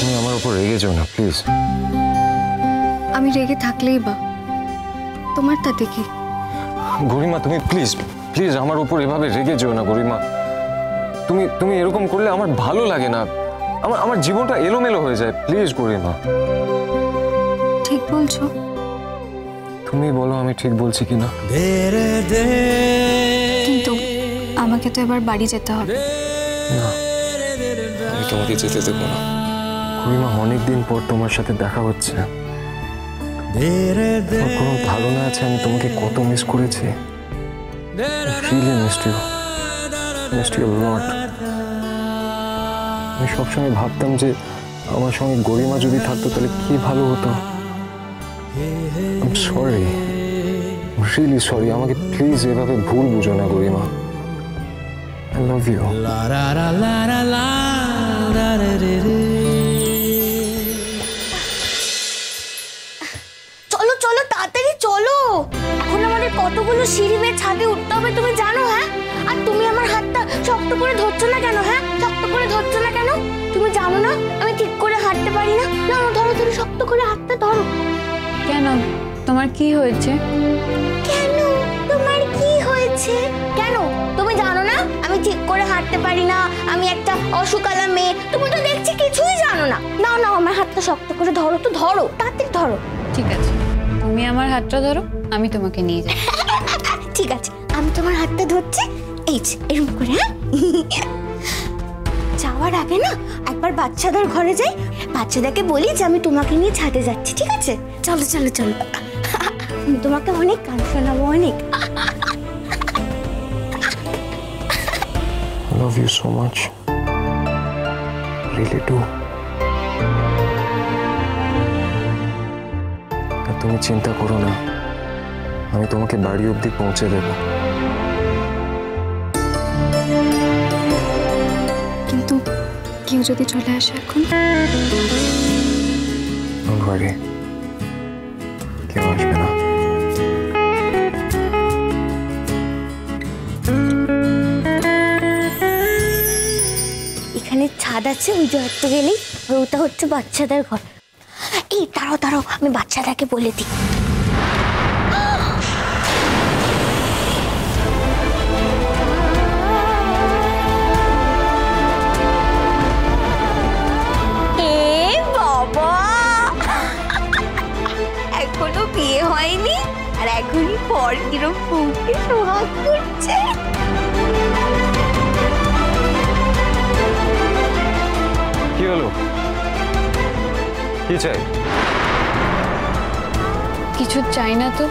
তুমি আমার উপর রেগে যাও না প্লিজ। আমি রেগে থাকলেই বা তোমার তাতে কি? গরিমা তুমি প্লিজ প্লিজ আমার উপর এভাবে রেগে যেও না গরিমা। তুমি তুমি এরকম করলে আমার ভালো লাগে না, আমার জীবনটা এলোমেলো হয়ে যায়। প্লিজ গরিমা। ঠিক বলছো? তুমি বলো আমি ঠিক বলছি কিনা। কিন্তু আমাকে তো এবার বাড়ি যেতে হবে। না, আমি তোমাকে যেতে দেবো না গরিমা। অনেকদিন পর তোমার সাথে দেখা হচ্ছে। আমার কোনো ধারণা আছে আমি তোমাকে কত মিস করেছি। আমি সবসময় ভাবতাম যে আমার সঙ্গে গরিমা যদি থাকতো তাহলে কি ভালো হতো। Sorry, really sorry. আমাকে প্লিজ এভাবে ভুল বুঝো না গরিমা। I love you. চলো চলো তাড়াতাড়ি চলো, এখন আমাদের কতগুলো সিঁড়ি বেয়ে ছাদে উঠতে হবে তুমি জানো? হ্যাঁ, আর তুমি আমার হাতটা শক্ত করে ধরছো না কেন? হ্যাঁ, শক্ত করে ধরছো না কেন? তুমি জানো না আমি ঠিক করে হাঁটতে পারি না? না ধরো ধরো, শক্ত করে হাতটা ধরো। কেন, তোমার কি হয়েছে? কেন তোমার কি হয়েছে? কেন তুমি জানো না আমি ঠিক করে হাঁটতে পারি না, আমি একটা অসুকালা মেয়ে? তুমি তো দেখছি কিছুই জানো না। নাও নাও আমার হাতটা শক্ত করে ধরো তো, ধরো তাড়াতাড়ি ধরো। ঠিক আছে, তুমি আমার হাতটা ধরো, আমি তোমাকে নিয়ে যাই। ঠিক আছে, আমি তোমার হাতটা ধরছি, এই যে এরকম করে। হ্যাঁ, যাওয়ার আগে না একবার বাচ্চাদের ঘরে যাই, বাচ্চাদেরকে বলি যে আমি তোমাকে নিয়ে ছাদে যাচ্ছি। ঠিক আছে, চলো চলো চলো, আমি তোমাকে অনেক গান শোনাবো, অনেক। I love you so much. Really do. তুমি চিন্তা করো না, আমি তোমাকে বাড়ি অবধি পৌঁছে দেব। কিন্তু কেউ যদি চলে আসে এখন? Don't worry, কেউ আসবে না। এখানে ছাদ আছে, ওই যে একটু গেলেই, ওটা হচ্ছে বাচ্চাদের ঘর। এই দাঁড়াও দাঁড়াও, আমি বাচ্চাদেরকে বলে দিই। বাবা, এখনো বিয়ে হয়নি আর এখনই পর কিরকম সোহাগ করছে। কি হলো? কি চাই? কিছু চাই না তো।